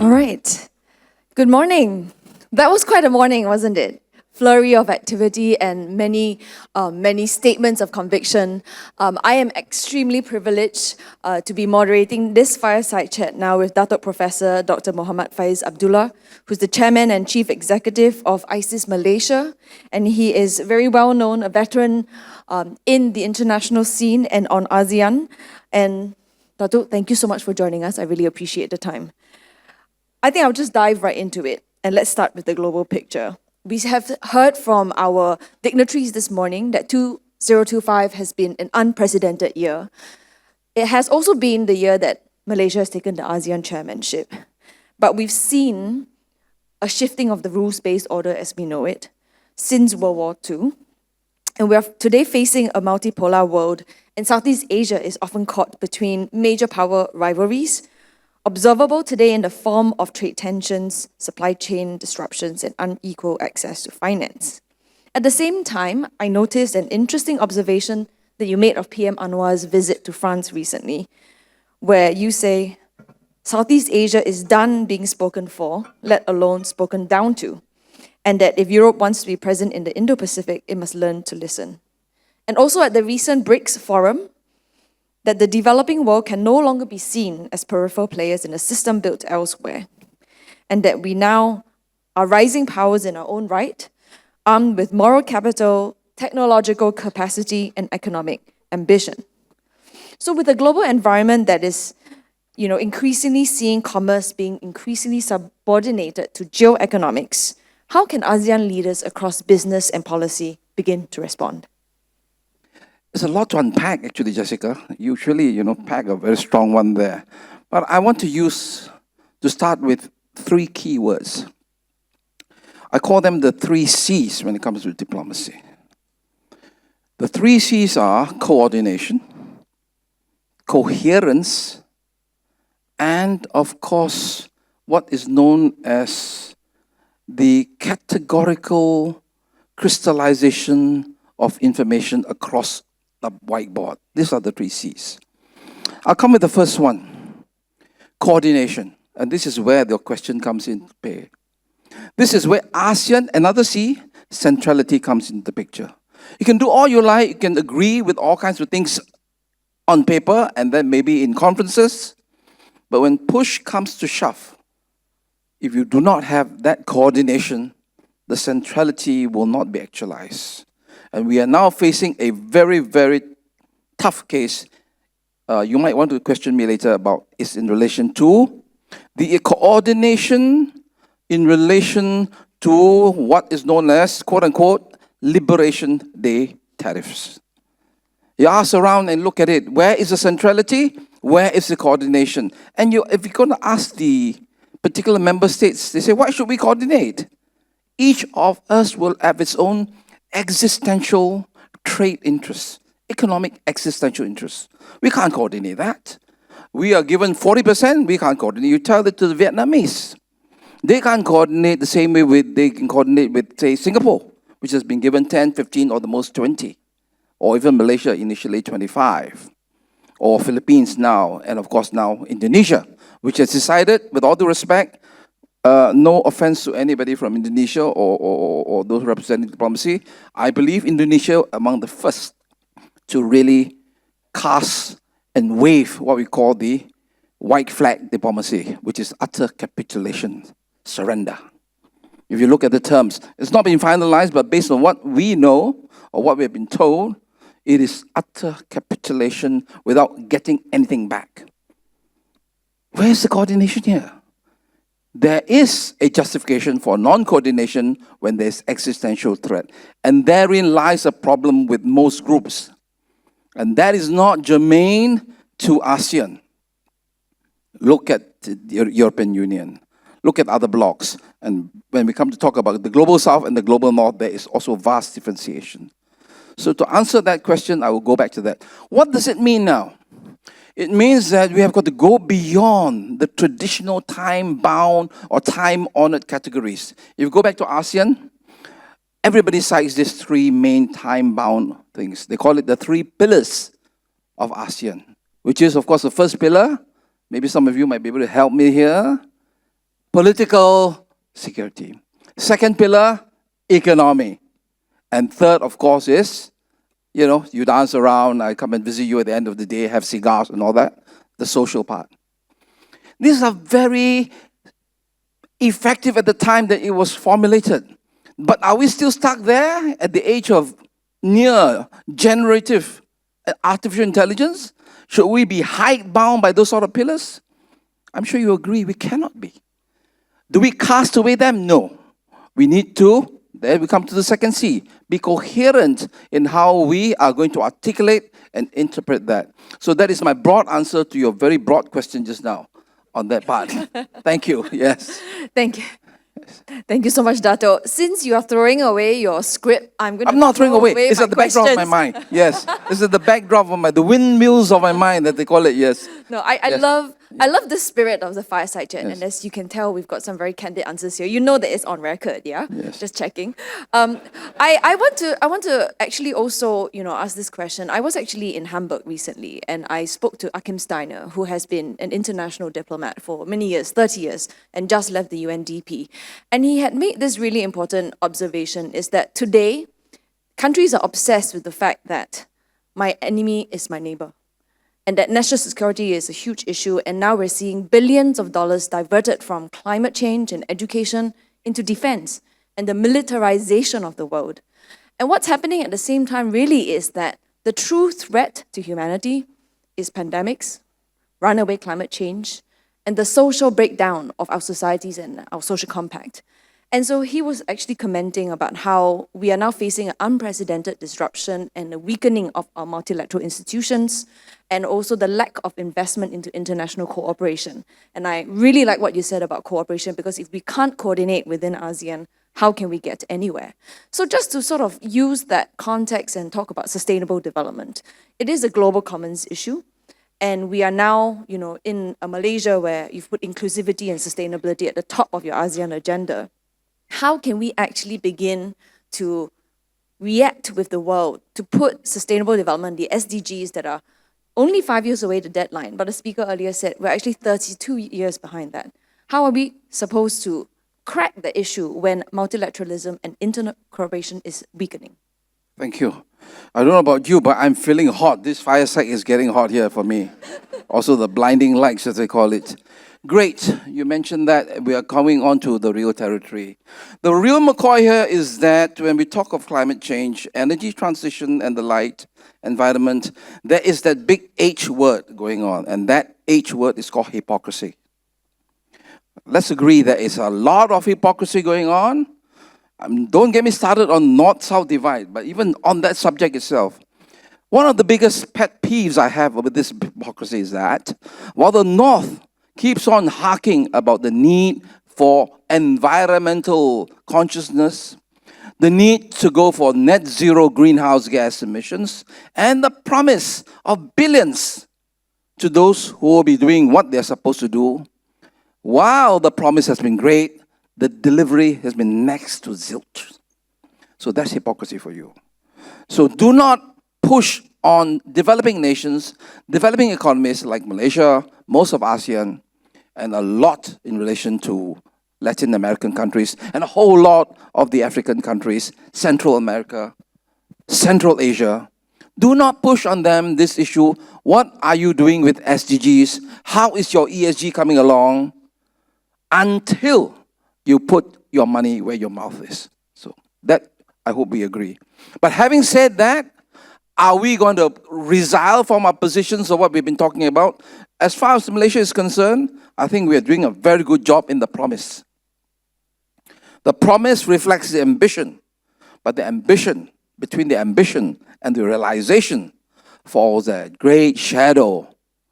All right. Good morning. That was quite a morning, wasn't it? Flurry of activity and many statements of conviction. I am extremely privileged to be moderating this fireside chat now with Datuk Professor Dr. Muhammad Faiz Abdullah, who's the chairman and chief executive of ISIS Malaysia, and he is very well known, a veteran in the international scene and on ASEAN. And Datuk, thank you so much for joining us. I really appreciate the time. I think I'll just dive right into it, and let's start with the global picture. We have heard from our dignitaries this morning that 2025 has been an unprecedented year. It has also been the year that Malaysia has taken the ASEAN chairmanship. But we've seen a shifting of the rules-based order as we know it since World War II. And we are today facing a multipolar world, and Southeast Asia is often caught between major power rivalries, observable today in the form of trade tensions, supply chain disruptions, and unequal access to finance. At the same time, I noticed an interesting observation that you made of PM Anwar's visit to France recently, where you say, Southeast Asia is done being spoken for, let alone spoken down to, and that if Europe wants to be present in the Indo-Pacific, it must learn to listen. And also at the recent BRICS forum, that the developing world can no longer be seen as peripheral players in a system built elsewhere, and that we now are rising powers in our own right, armed with moral capital, technological capacity, and economic ambition. So with a global environment that is, increasingly seeing commerce being increasingly subordinated to geoeconomics, how can ASEAN leaders across business and policy begin to respond? There's a lot to unpack, actually, Jessica. Usually, pack a very strong one there. But I want to start with three key words. I call them the three C's when it comes to diplomacy. The three C's are coordination, coherence, and, of course, what is known as the categorical crystallization of information across the whiteboard. These are the three C's. I'll come with the first one, coordination. And this is where the question comes into play. This is where ASEAN, another C, centrality comes into the picture. You can do all you like, you can agree with all kinds of things on paper and then maybe in conferences. But when push comes to shove, if you do not have that coordination, the centrality will not be actualized. And we are now facing a very, very tough case. You might want to question me later about it's in relation to the coordination in relation to what is known as, quote-unquote, Liberation Day tariffs. You ask around and look at it. Where is the centrality? Where is the coordination? And if you're going to ask the particular member states, they say, why should we coordinate? Each of us will have its own existential trade interests, economic existential interests. We can't coordinate that. We are given 40%, we can't coordinate. You tell it to the Vietnamese. They can't coordinate the same way they can coordinate with, say, Singapore, which has been given 10, 15, or the most 20. Or even Malaysia, initially 25. Or Philippines now, and of course now Indonesia, which has decided, with all due respect, no offense to anybody from Indonesia or those representing diplomacy, I believe Indonesia among the first to really cast and wave what we call the white flag diplomacy, which is utter capitulation, surrender. If you look at the terms, it's not been finalized, but based on what we know or what we have been told, it is utter capitulation without getting anything back. Where's the coordination here? There is a justification for non-coordination when there's existential threat. And therein lies a problem with most groups. And that is not germane to ASEAN. Look at the European Union. Look at other blocs. And when we come to talk about the global south and the global north, there is also vast differentiation. So to answer that question, I will go back to that. What does it mean now? It means that we have got to go beyond the traditional time-bound or time-honored categories. If you go back to ASEAN, everybody cites these three main time-bound things. They call it the three pillars of ASEAN, which is, of course, the first pillar. Maybe some of you might be able to help me here. political security. Second pillar, economy. And third, of course, is, you dance around, I come and visit you at the end of the day, have cigars and all that, the social part. These are very effective at the time that it was formulated. But are we still stuck there at the age of near generative artificial intelligence? Should we be hidebound by those sort of pillars? I'm sure you agree we cannot be. Do we cast away them? No. We need to, there we come to the second C, be coherent in how we are going to articulate and interpret that. So that is my broad answer to your very broad question just now on that part. Thank you. Yes. Thank you. Thank you so much, Datuk. Since you are throwing away your script, I'm not throwing away. It's my at the backdrop of my mind. Yes. This is the backdrop of the windmills of my mind that they call it. Yes. No, I Yes. I love the spirit of the Fireside chat, Yes. and as you can tell, we've got some very candid answers here. You know that it's on record, yeah? Yes. Just checking. I want to actually also, ask this question. I was actually in Hamburg recently, and I spoke to Achim Steiner, who has been an international diplomat for many years, 30 years, and just left the UNDP. And he had made this really important observation, is that today, countries are obsessed with the fact that my enemy is my neighbor, and that national security is a huge issue, and now we're seeing billions of dollars diverted from climate change and education into defense and the militarization of the world. And what's happening at the same time really is that the true threat to humanity is pandemics, runaway climate change, and the social breakdown of our societies and our social compact. And so he was actually commenting about how we are now facing an unprecedented disruption and a weakening of our multilateral institutions, and also the lack of investment into international cooperation. And I really like what you said about cooperation, because if we can't coordinate within ASEAN, how can we get anywhere? So just to sort of use that context and talk about sustainable development, it is a global commons issue. And we are now, in a Malaysia where you've put inclusivity and sustainability at the top of your ASEAN agenda. How can we actually begin to react with the world to put sustainable development, the SDGs that are only 5 years away the deadline, but the speaker earlier said we're actually 32 years behind that. How are we supposed to crack the issue when multilateralism and international cooperation is weakening? Thank you. I don't know about you, but I'm feeling hot. This fireside is getting hot here for me. Also the blinding lights, as they call it. Great, you mentioned that we are coming on to the real territory. The real McCoy here is that when we talk of climate change, energy transition and the light, environment, there is that big H word going on, and that H word is called hypocrisy. Let's agree there is a lot of hypocrisy going on. Don't get me started on North-South divide, but even on that subject itself, one of the biggest pet peeves I have with this hypocrisy is that while the North keeps on harking about the need for environmental consciousness, the need to go for net zero greenhouse gas emissions, and the promise of billions to those who will be doing what they're supposed to do. While the promise has been great, the delivery has been next to zilch. So that's hypocrisy for you. So do not push on developing nations, developing economies like Malaysia, most of ASEAN, and a lot in relation to Latin American countries, and a whole lot of the African countries, Central America, Central Asia. Do not push on them this issue. What are you doing with SDGs? How is your ESG coming along? Until you put your money where your mouth is. So that, I hope we agree. But having said that, are we going to resile from our positions of what we've been talking about? As far as Malaysia is concerned, I think we are doing a very good job in the promise. The promise reflects the ambition, but the ambition, between the ambition and the realization, falls a great shadow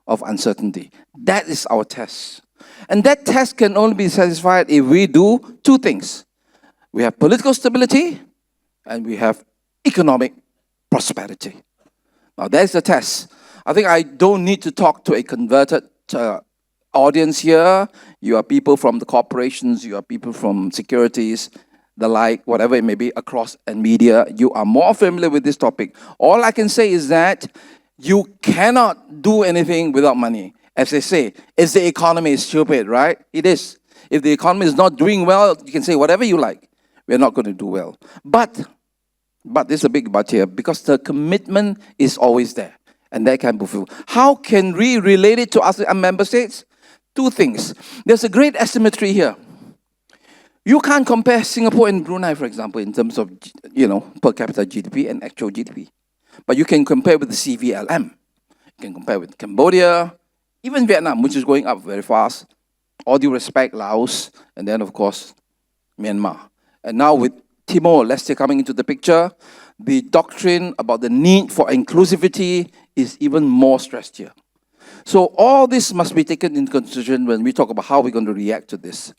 of uncertainty. That is our test. And that test can only be satisfied if we do two things. We have political stability and we have economic prosperity. Now that's the test. I think I don't need to talk to a converted audience here. You are people from the corporations, you are people from securities, the like, whatever it may be, across and media. You are more familiar with this topic. All I can say is that you cannot do anything without money. As they say, is the economy stupid, right? It is. If the economy is not doing well, you can say whatever you like. We're not going to do well. But there's a big but here, because the commitment is always there, and that can be fulfilled. How can we relate it to ASEAN member states? Two things. There's a great asymmetry here. You can't compare Singapore and Brunei, for example, in terms of, per capita GDP and actual GDP. But you can compare with the CVLM. You can compare with Cambodia, even Vietnam, which is going up very fast. All due respect, Laos, and then, of course, Myanmar. And now with Timor-Leste coming into the picture, the doctrine about the need for inclusivity is even more stressed here. So all this must be taken into consideration when we talk about how we're going to react to this.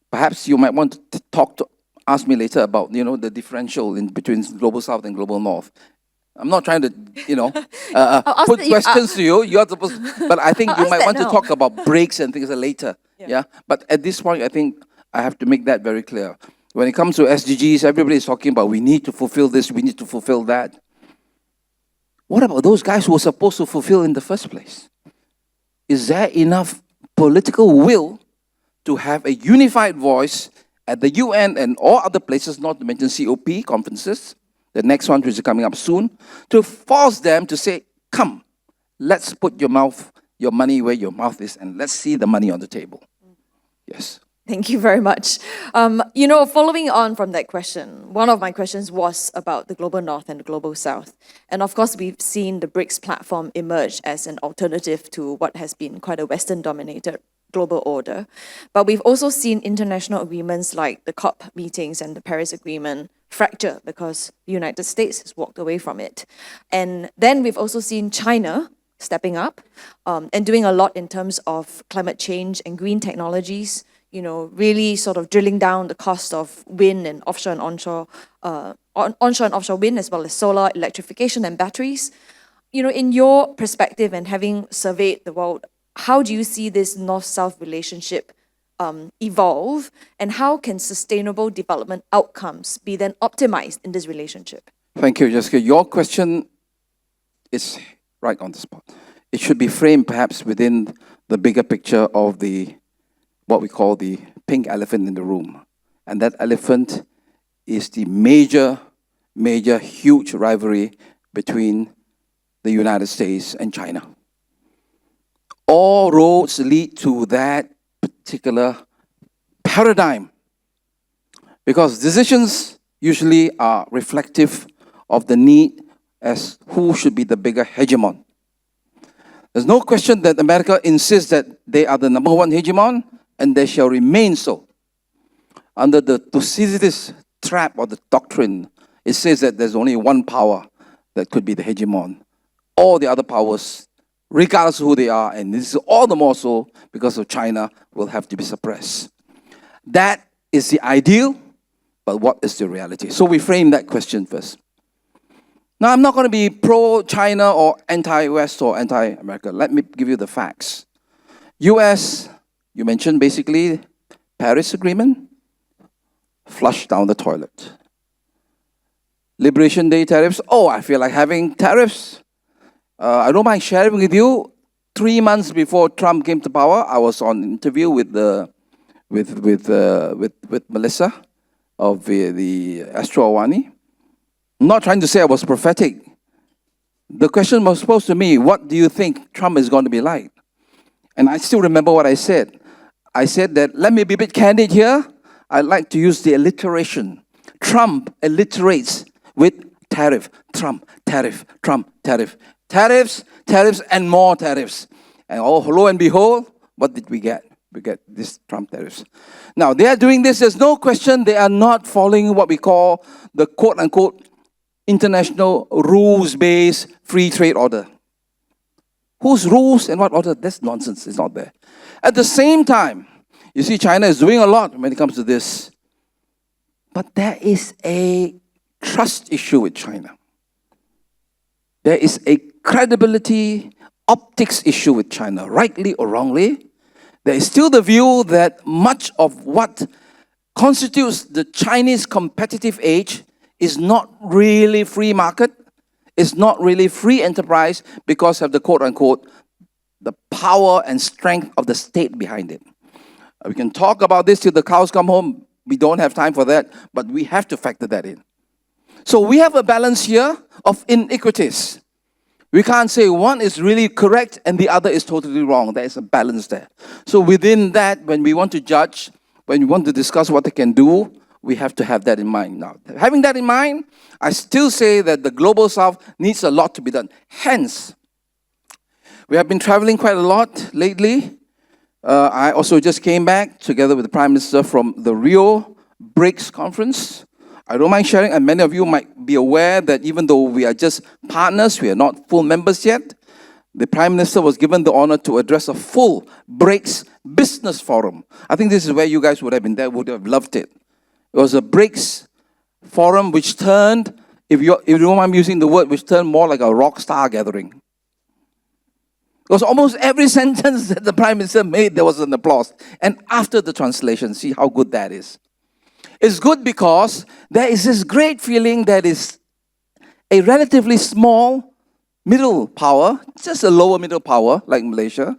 Perhaps you might want to ask me later about, the differential in between Global South and Global North. I'm not trying to, put questions to you. You're supposed to, but I think you might want to talk about breaks and things later. Yeah. But at this point, I think I have to make that very clear. When it comes to SDGs, everybody is talking about we need to fulfill this, we need to fulfill that. What about those guys who were supposed to fulfill in the first place? Is there enough political will to have a unified voice at the UN and all other places, not to mention COP conferences, the next one which is coming up soon, to force them to say, come, let's put your money where your mouth is, and let's see the money on the table. Yes. Thank you very much. Following on from that question, one of my questions was about the Global North and the Global South. And of course, we've seen the BRICS platform emerge as an alternative to what has been quite a Western-dominated global order. But we've also seen international agreements like the COP meetings and the Paris Agreement fracture because the United States has walked away from it. And then we've also seen China stepping up and doing a lot in terms of climate change and green technologies, really sort of drilling down the cost of wind and offshore and onshore, onshore and offshore wind, as well as solar, electrification and batteries. In your perspective and having surveyed the world, how do you see this North-South relationship evolve, and how can sustainable development outcomes be then optimized in this relationship? Thank you, Jessica. Your question is right on the spot. It should be framed perhaps within the bigger picture of what we call the pink elephant in the room. And that elephant is the major, huge rivalry between the United States and China. All roads lead to that particular paradigm, because decisions usually are reflective of the need as who should be the bigger hegemon. There's no question that America insists that they are the number one hegemon, and they shall remain so. Under the Thucydides trap or the doctrine, it says that there's only one power that could be the hegemon. All the other powers, regardless of who they are, and this is all the more so because of China, will have to be suppressed. That is the ideal, but what is the reality? So we frame that question first. Now, I'm not going to be pro-China or anti-West or anti-America. Let me give you the facts. US, you mentioned basically Paris Agreement, flush down the toilet. Liberation Day tariffs, I feel like having tariffs. I don't mind sharing with you, 3 months before Trump came to power, I was on an interview with Melissa of the Astro Awani. I'm not trying to say I was prophetic. The question was posed to me, what do you think Trump is going to be like? And I still remember what I said. I said that, let me be a bit candid here. I'd like to use the alliteration. Trump alliterates with tariff. Trump, tariff, Trump, tariff. Tariffs, tariffs, and more tariffs. And lo and behold, what did we get? We get this Trump tariffs. Now, they are doing this, there's no question they are not following what we call the quote-unquote international rules-based free trade order. Whose rules and what order? That's nonsense, it's not there. At the same time, you see China is doing a lot when it comes to this. But there is a trust issue with China. There is a credibility, optics issue with China, rightly or wrongly. There is still the view that much of what constitutes the Chinese competitive age is not really free market, is not really free enterprise because of the quote-unquote, the power and strength of the state behind it. We can talk about this till the cows come home. We don't have time for that, but we have to factor that in. So we have a balance here of inequities. We can't say one is really correct and the other is totally wrong. There is a balance there. So within that, when we want to judge, when we want to discuss what they can do, we have to have that in mind. Now, having that in mind, I still say that the Global South needs a lot to be done. Hence, we have been traveling quite a lot lately. I also just came back together with the Prime Minister from the Rio BRICS conference. I don't mind sharing, and many of you might be aware that even though we are just partners, we are not full members yet, the Prime Minister was given the honor to address a full BRICS business forum. I think this is where you guys would have been there, would have loved it. It was a BRICS forum which turned, if you don't mind using the word, which turned more like a rock star gathering. Because almost every sentence that the Prime Minister made, there was an applause. And after the translation, see how good that is. It's good because there is this great feeling that is a relatively small middle power, just a lower middle power like Malaysia,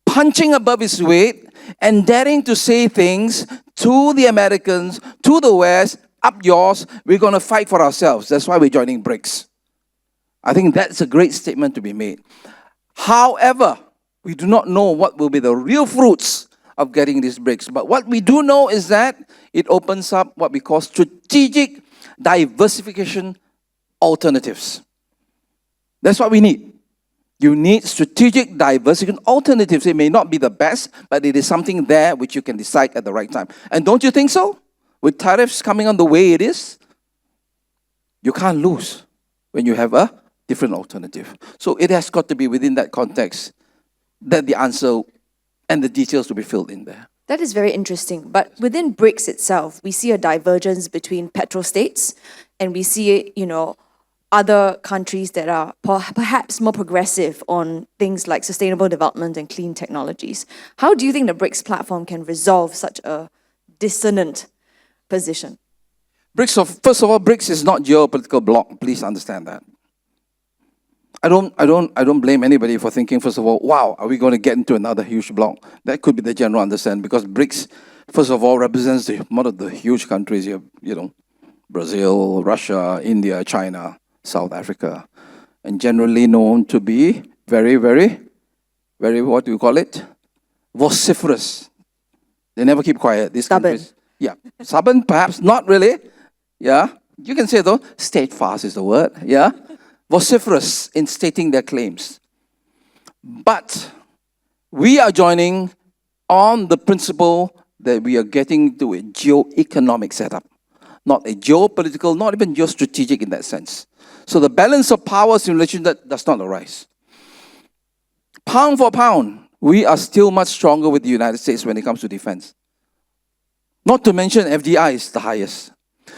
punching above its weight and daring to say things to the Americans, to the West, up yours, we're going to fight for ourselves. That's why we're joining BRICS. I think that's a great statement to be made. However, we do not know what will be the real fruits of getting these BRICS. But what we do know is that it opens up what we call strategic diversification alternatives. That's what we need. You need strategic diversification alternatives. It may not be the best, but it is something there which you can decide at the right time. And don't you think so? With tariffs coming on the way it is, you can't lose when you have a different alternative. So it has got to be within that context that the answer and the details will be filled in there. That is very interesting. But within BRICS itself, we see a divergence between petrostates, and we see, other countries that are perhaps more progressive on things like sustainable development and clean technologies. How do you think the BRICS platform can resolve such a dissonant position? First of all, BRICS is not geopolitical bloc. Please understand that. I don't blame anybody for thinking, first of all, wow, are we going to get into another huge bloc? That could be the general understanding, because BRICS, first of all, represents one of the huge countries here, Brazil, Russia, India, China, South Africa, and generally known to be very, very, very, what do you call it? Vociferous. They never keep quiet, these Stubborn. countries. Yeah, stubborn, perhaps, not really. Yeah, you can say though, steadfast is the word, yeah? Vociferous in stating their claims. But we are joining on the principle that we are getting to a geo-economic setup, not a geopolitical, not even geostrategic in that sense. So the balance of powers in relation that does not arise. Pound for pound, we are still much stronger with the United States when it comes to defense. Not to mention FDI is the highest.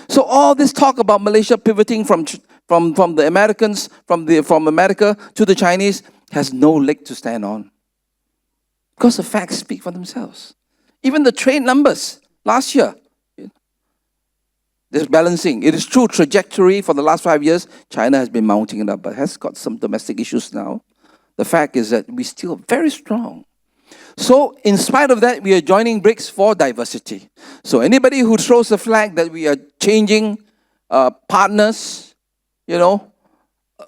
So all this talk about Malaysia pivoting from the Americans, from America to the Chinese has no leg to stand on. Because the facts speak for themselves. Even the trade numbers last year, there's balancing. It is true, trajectory for the last 5 years, China has been mounting it up, but has got some domestic issues now. The fact is that we're still very strong. So, in spite of that, we are joining BRICS for diversity. So, anybody who throws the flag that we are changing partners,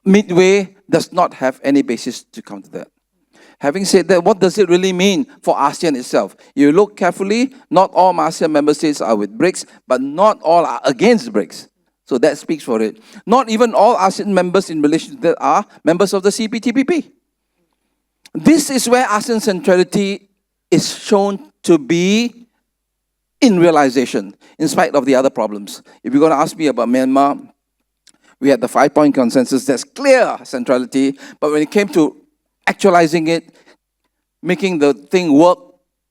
midway, does not have any basis to counter that. Having said that, what does it really mean for ASEAN itself? You look carefully, not all ASEAN member states are with BRICS, but not all are against BRICS. So that speaks for it. Not even all ASEAN members in relation to that are members of the CPTPP. This is where ASEAN centrality is shown to be in realization, in spite of the other problems. If you're going to ask me about Myanmar, we had the 5-point consensus. That's clear centrality. But when it came to actualizing it, making the thing work,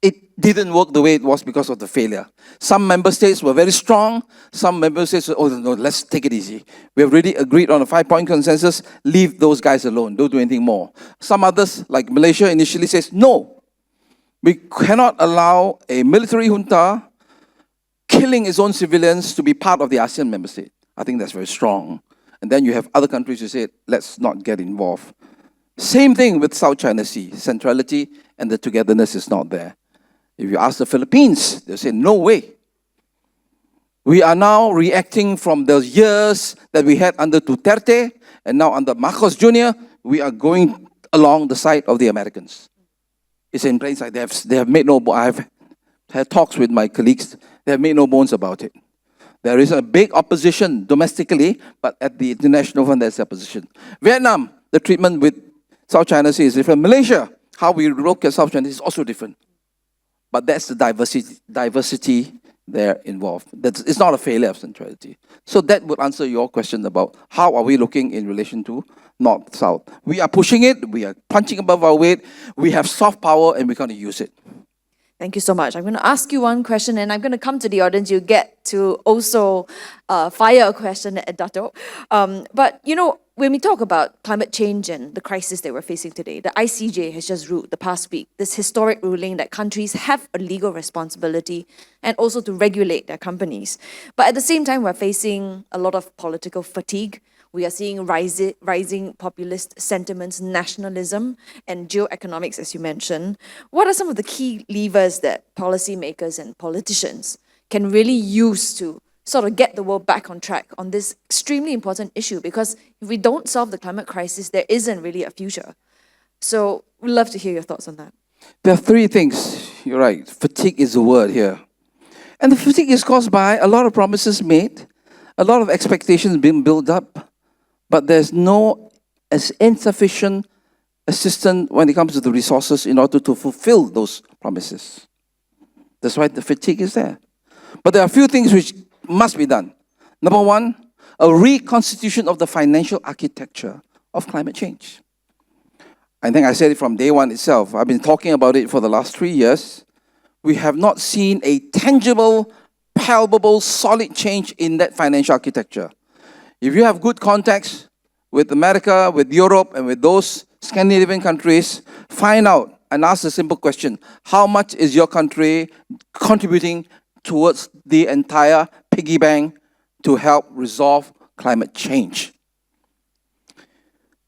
it didn't work the way it was because of the failure. Some member states were very strong. Some member states said, oh no, let's take it easy. We have already agreed on a 5-point consensus. Leave those guys alone. Don't do anything more. Some others, like Malaysia, initially says, no. We cannot allow a military junta killing its own civilians to be part of the ASEAN member state. I think that's very strong. And then you have other countries who say, let's not get involved. Same thing with South China Sea. Centrality and the togetherness is not there. If you ask the Philippines, they'll say, no way. We are now reacting from the years that we had under Duterte and now under Marcos Jr., we are going along the side of the Americans. It's in plain sight. They have made no bones. I've had talks with my colleagues. They have made no bones about it. There is a big opposition domestically, but at the international front, there's opposition. Vietnam, the treatment with South China Sea is different. Malaysia, how we look at South China is also different. But that's the diversity there involved. It's not a failure of centrality. So that would answer your question about how are we looking in relation to North-South. We are pushing it, we are punching above our weight, we have soft power and we're going to use it. Thank you so much. I'm going to ask you one question and I'm going to come to the audience. You get to also fire a question at Datuk. But, you know, when we talk about climate change and the crisis that we're facing today, the ICJ has just ruled the past week, this historic ruling that countries have a legal responsibility and also to regulate their companies. But at the same time, we're facing a lot of political fatigue. We are seeing rising populist sentiments, nationalism, and geoeconomics, as you mentioned. What are some of the key levers that policymakers and politicians can really use to sort of get the world back on track on this extremely important issue? Because if we don't solve the climate crisis, there isn't really a future. So we'd love to hear your thoughts on that. There are three things. You're right. Fatigue is the word here. And the fatigue is caused by a lot of promises made, a lot of expectations being built up, but there's no insufficient assistance when it comes to the resources in order to fulfill those promises. That's why the fatigue is there. But there are a few things which must be done. Number one, a reconstitution of the financial architecture of climate change. I think I said it from day one itself. I've been talking about it for the last 3 years. We have not seen a tangible, palpable, solid change in that financial architecture. If you have good contacts with America, with Europe, and with those Scandinavian countries, find out and ask a simple question. How much is your country contributing towards the entire piggy bank to help resolve climate change?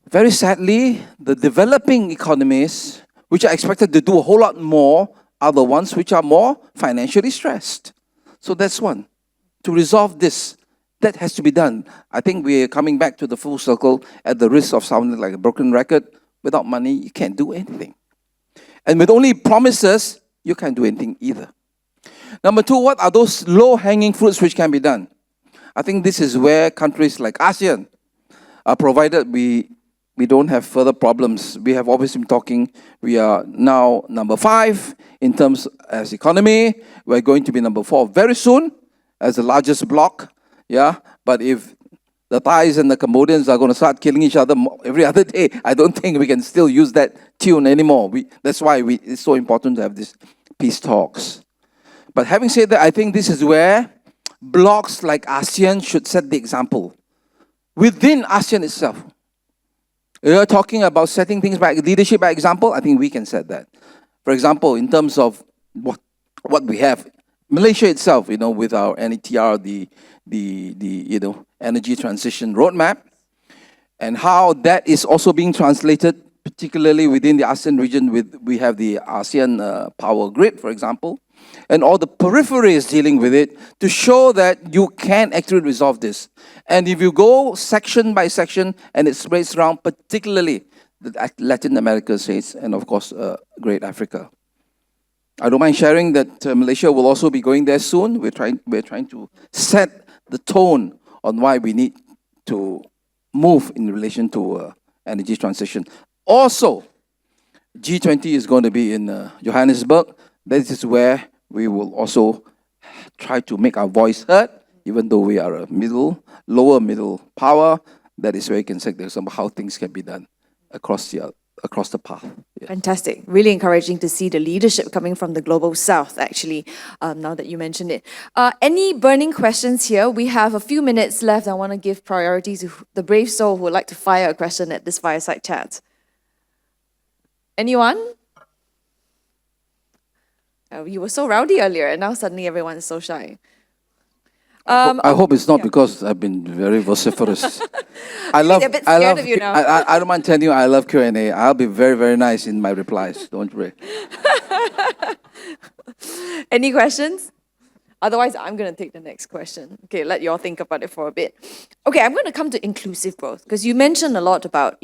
Very sadly, the developing economies, which are expected to do a whole lot more, are the ones which are more financially stressed. So that's one. To resolve this, that has to be done. I think we're coming back to the full circle at the risk of sounding like a broken record. Without money, you can't do anything. And with only promises, you can't do anything either. Number two, what are those low-hanging fruits which can be done? I think this is where countries like ASEAN, provided we don't have further problems. We have always been talking, we are now number 5 in terms as economy. We're going to be number 4 very soon as the largest bloc. Yeah, but if the Thais and the Cambodians are going to start killing each other every other day, I don't think we can still use that tune anymore. That's why it's so important to have these peace talks. But having said that, I think this is where blocs like ASEAN should set the example. Within ASEAN itself, you're talking about setting things by leadership by example. I think we can set that. For example, in terms of what we have, Malaysia itself, with our NETR, the energy transition roadmap, and how that is also being translated, particularly within the ASEAN region. We have the ASEAN power grid, for example, and all the peripheries dealing with it to show that you can actually resolve this. And if you go section by section, and it spreads around, particularly the Latin America states, and of course, Great Africa. I don't mind sharing that Malaysia will also be going there soon. We're trying to set the tone on why we need to move in relation to energy transition. Also, G20 is going to be in Johannesburg. This is where we will also try to make our voice heard, even though we are a lower middle power. That is where you can say there's some how things can be done across the path. Yeah. Fantastic. Really encouraging to see the leadership coming from the Global South, actually, now that you mentioned it. Any burning questions here? We have a few minutes left. I want to give priority to the brave soul who would like to fire a question at this fireside chat. Anyone? You were so rowdy earlier, and now suddenly everyone is so shy. I hope it's not because I've been very vociferous. I don't mind telling you, I love Q&A. I'll be very, very nice in my replies. Don't worry. Any questions? Otherwise, I'm going to take the next question. Okay, let you all think about it for a bit. Okay, I'm going to come to inclusive growth because you mentioned a lot about,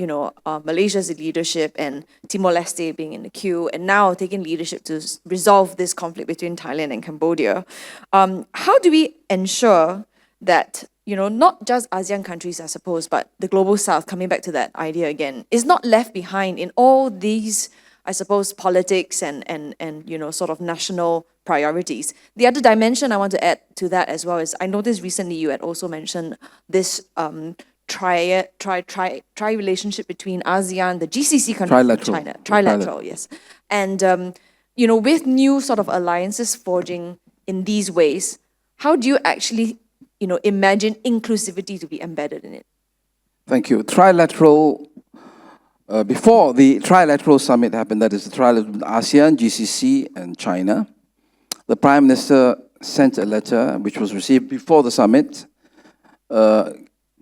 Malaysia's leadership and Timor-Leste being in the queue and now taking leadership to resolve this conflict between Thailand and Cambodia. How do we ensure that, not just ASEAN countries, I suppose, but the global south, coming back to that idea again, is not left behind in all these, I suppose, politics and sort of national priorities. The other dimension I want to add to that as well is I noticed recently you had also mentioned this tri relationship between ASEAN, the GCC countries, and China. Trilateral, yes. And, with new sort of alliances forging in these ways, how do you actually, imagine inclusivity to be embedded in it? Thank you. Trilateral, before the Trilateral Summit happened, that is the trilateral between ASEAN, GCC, and China, the Prime Minister sent a letter, which was received before the summit,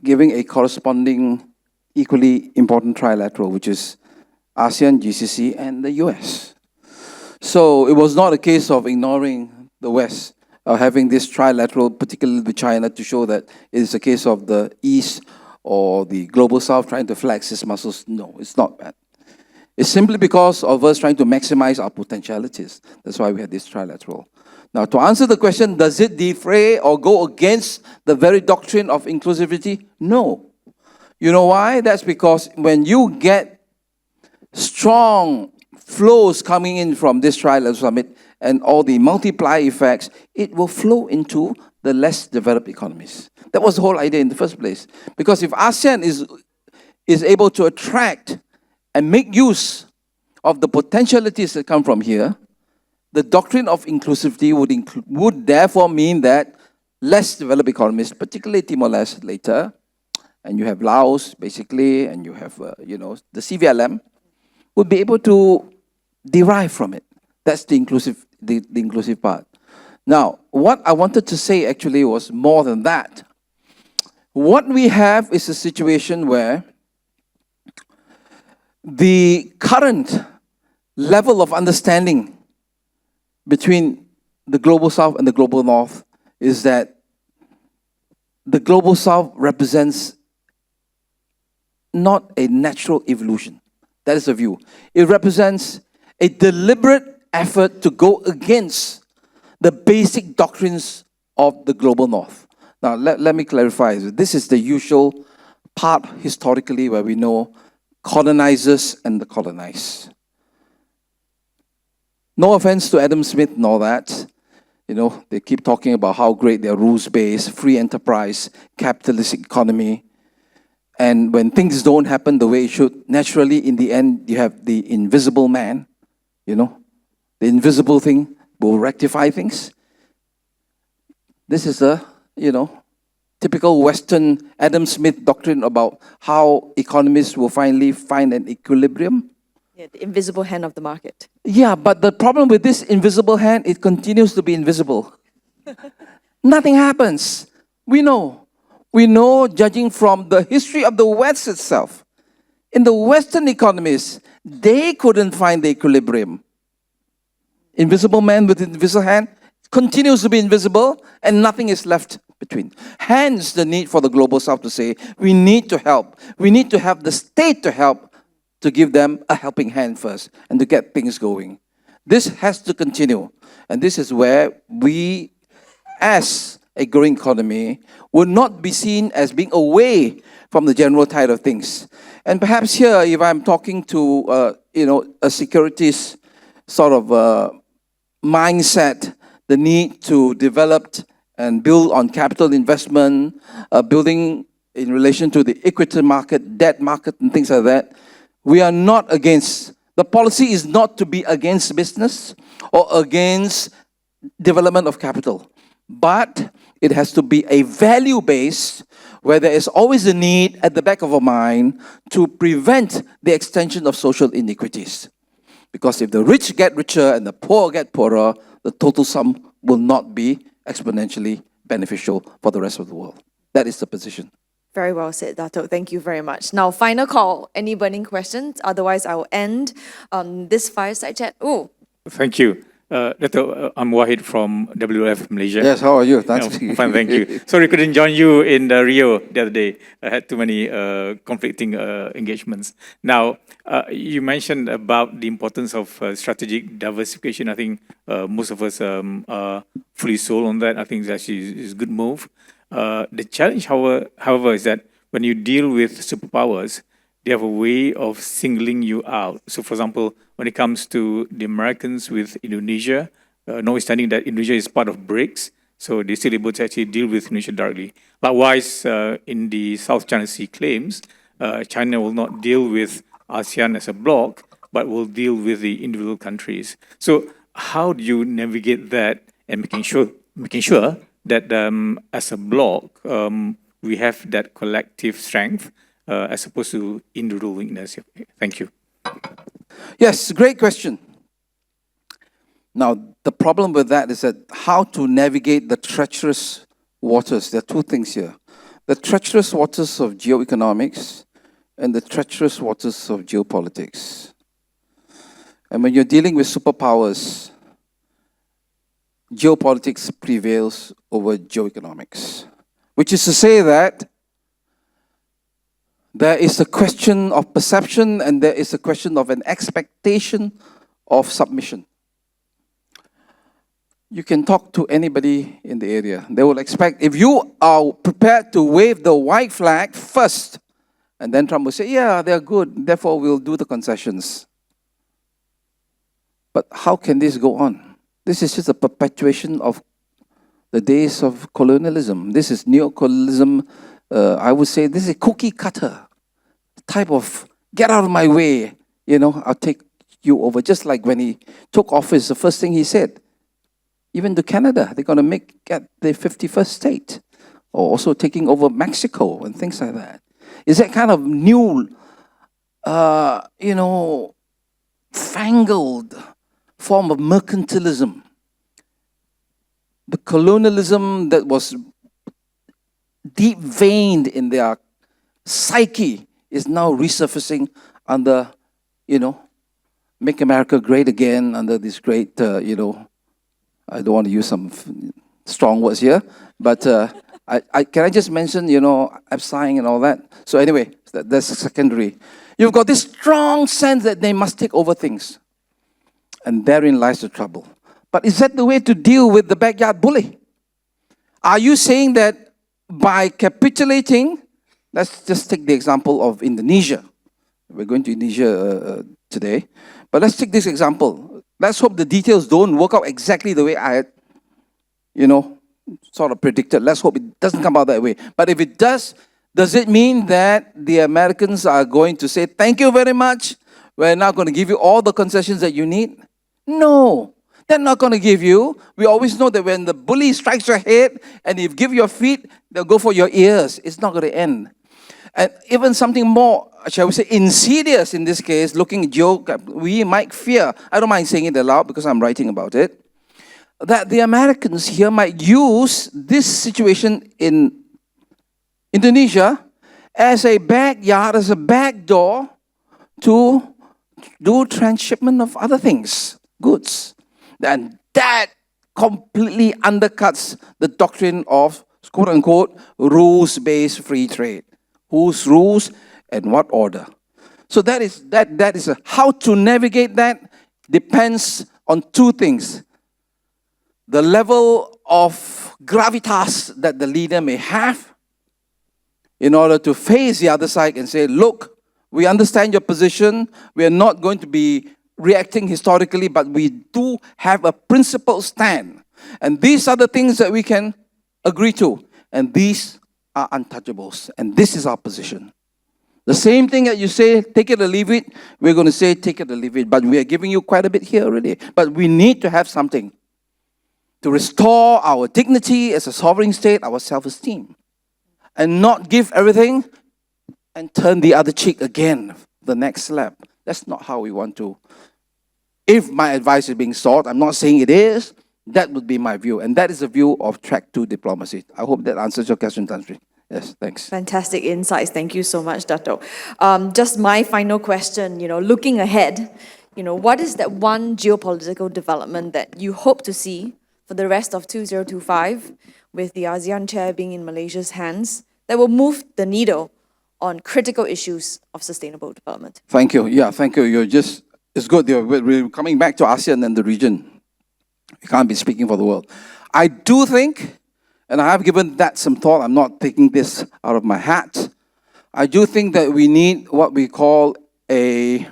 giving a corresponding, equally important trilateral, which is ASEAN, GCC, and the US. So it was not a case of ignoring the West, or having this trilateral, particularly with China, to show that it is a case of the East or the global South trying to flex its muscles. No, it's not that. It's simply because of us trying to maximize our potentialities. That's why we had this trilateral. Now, to answer the question, does it defray or go against the very doctrine of inclusivity? No. You know why? That's because when you get strong flows coming in from this trilateral summit and all the multiply effects, it will flow into the less developed economies. That was the whole idea in the first place. Because if ASEAN is able to attract and make use of the potentialities that come from here, the doctrine of inclusivity would therefore mean that less developed economies, particularly Timor-Leste later, and you have Laos basically, and you have the CVLM, would be able to derive from it. That's the inclusive part. Now, what I wanted to say actually was more than that. What we have is a situation where the current level of understanding between the global South and the global North is that the global South represents not a natural evolution. That is the view. It represents a deliberate effort to go against the basic doctrines of the global North. Now, let me clarify. This is the usual part historically where we know colonizers and the colonized. No offense to Adam Smith and all that. They keep talking about how great their rules-based, free enterprise, capitalistic economy. And when things don't happen the way it should, naturally, in the end, you have the invisible man. The invisible thing will rectify things. This is a, typical Western Adam Smith doctrine about how economists will finally find an equilibrium. Yeah, the invisible hand of the market. Yeah, but the problem with this invisible hand, it continues to be invisible. Nothing happens. We know, judging from the history of the West itself. In the Western economies, they couldn't find the equilibrium. Invisible man with invisible hand continues to be invisible and nothing is left between. Hence the need for the global South to say, we need to help. We need to have the state to help, to give them a helping hand first and to get things going. This has to continue. And this is where we, as a growing economy, will not be seen as being away from the general tide of things. And perhaps here, if I'm talking to, a securities sort of mindset, the need to develop and build on capital investment, building in relation to the equity market, debt market, and things like that, we are not against. The policy is not to be against business or against development of capital, but it has to be a value-based where there is always a need at the back of our mind to prevent the extension of social inequities. Because if the rich get richer and the poor get poorer, the total sum will not be exponentially beneficial for the rest of the world. That is the position. Very well said, Datuk. Thank you very much. Now, final call. Any burning questions? Otherwise, I will end this fireside chat. Oh. Thank you. Datuk, I'm Wahid from WF Malaysia. Yes, how are you? Thanks. Fine, thank you. Sorry, couldn't join you in the Rio the other day. I had too many conflicting engagements. Now, you mentioned about the importance of strategic diversification. I think most of us are fully sold on that. I think it's actually is a good move. The challenge, however, is that when you deal with superpowers, they have a way of singling you out. So, for example, when it comes to the Americans with Indonesia, notwithstanding that Indonesia is part of BRICS, so they're still able to actually deal with Indonesia directly. Likewise, in the South China Sea claims, China will not deal with ASEAN as a bloc, but will deal with the individual countries. So, how do you navigate that and making sure that as a bloc, we have that collective strength as opposed to individual weakness? Thank you. Yes, great question. Now, the problem with that is that how to navigate the treacherous waters. There are two things here. The treacherous waters of geoeconomics and the treacherous waters of geopolitics. And when you're dealing with superpowers, geopolitics prevails over geoeconomics, which is to say that there is a question of perception and there is a question of an expectation of submission. You can talk to anybody in the area. They will expect, if you are prepared to wave the white flag first, and then Trump will say, yeah, they're good, therefore we'll do the concessions. But how can this go on? This is just a perpetuation of the days of colonialism. This is neocolonialism. I would say this is a cookie cutter type of get out of my way, I'll take you over. Just like when he took office, the first thing he said, even to Canada, they're going to make get the 51st state, or also taking over Mexico and things like that. Is that kind of new, fangled form of mercantilism? The colonialism that was deep veined in their psyche is now resurfacing under, Make America Great Again, under this great, I don't want to use some strong words here, but can I just mention, abscinding and all that? So anyway, that's secondary. You've got this strong sense that they must take over things. And therein lies the trouble. But is that the way to deal with the backyard bully? Are you saying that by capitulating, let's just take the example of Indonesia. We're going to Indonesia today. But let's take this example. Let's hope the details don't work out exactly the way I had, sort of predicted. Let's hope it doesn't come out that way. But if it does it mean that the Americans are going to say, thank you very much, we're now going to give you all the concessions that you need? No. They're not going to give you. We always know that when the bully strikes your head and you give your feet, they'll go for your ears. It's not going to end. And even something more, shall we say, insidious in this case, looking at we might fear, I don't mind saying it aloud because I'm writing about it, that the Americans here might use this situation in Indonesia as a backyard, as a back door to do transshipment of other things, goods. And that completely undercuts the doctrine of, quote-unquote, rules-based free trade. Whose rules and what order? So that is how to navigate that depends on two things. The level of gravitas that the leader may have in order to face the other side and say, look, we understand your position. We are not going to be reacting historically, but we do have a principled stand. And these are the things that we can agree to. And these are untouchables. And this is our position. The same thing that you say, take it or leave it, we're going to say, take it or leave it. But we are giving you quite a bit here already. But we need to have something to restore our dignity as a sovereign state, our self-esteem. And not give everything and turn the other cheek again, the next slap. That's not how we want to. If my advice is being sought, I'm not saying it is, that would be my view. And that is the view of track 2 diplomacy. I hope that answers your question, Tan Sri. Yes, thanks. Fantastic insights. Thank you so much, Datuk. Just my final question, looking ahead, what is that one geopolitical development that you hope to see for the rest of 2025, with the ASEAN chair being in Malaysia's hands, that will move the needle on critical issues of sustainable development? Thank you. Yeah, thank you. It's good. We're coming back to ASEAN and the region. We can't be speaking for the world. I do think, and I have given that some thought, I'm not taking this out of my hat, I do think that we need what we call a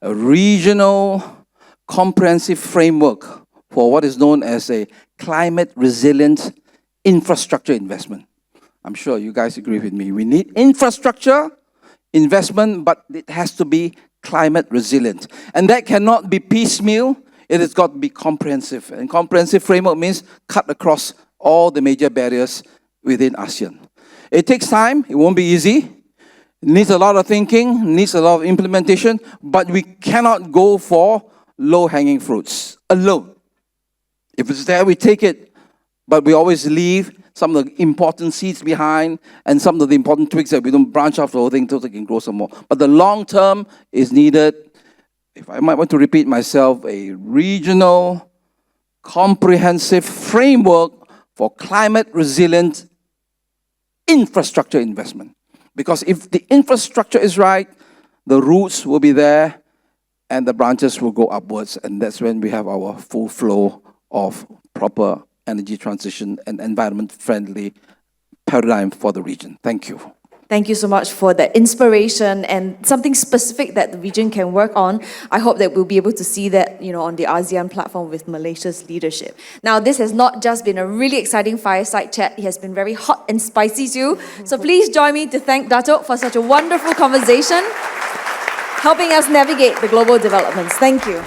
regional comprehensive framework for what is known as a climate resilient infrastructure investment. I'm sure you guys agree with me. We need infrastructure investment, but it has to be climate resilient. And that cannot be piecemeal. It has got to be comprehensive. And comprehensive framework means cut across all the major barriers within ASEAN. It takes time. It won't be easy. It needs a lot of thinking, needs a lot of implementation, but we cannot go for low-hanging fruits alone. If it's there, we take it, but we always leave some of the important seeds behind and some of the important twigs that we don't branch off the whole thing until they can grow some more. But the long term is needed. If I might want to repeat myself, a regional, comprehensive framework for climate resilient infrastructure investment. Because if the infrastructure is right, the roots will be there and the branches will go upwards. And that's when we have our full flow of proper energy transition and environment-friendly paradigm for the region. Thank you. Thank you so much for that inspiration and something specific that the region can work on. I hope that we'll be able to see that, on the ASEAN platform with Malaysia's leadership. Now, this has not just been a really exciting fireside chat, it has been very hot and spicy too. So please join me to thank Datuk for such a wonderful conversation, helping us navigate the global developments. Thank you.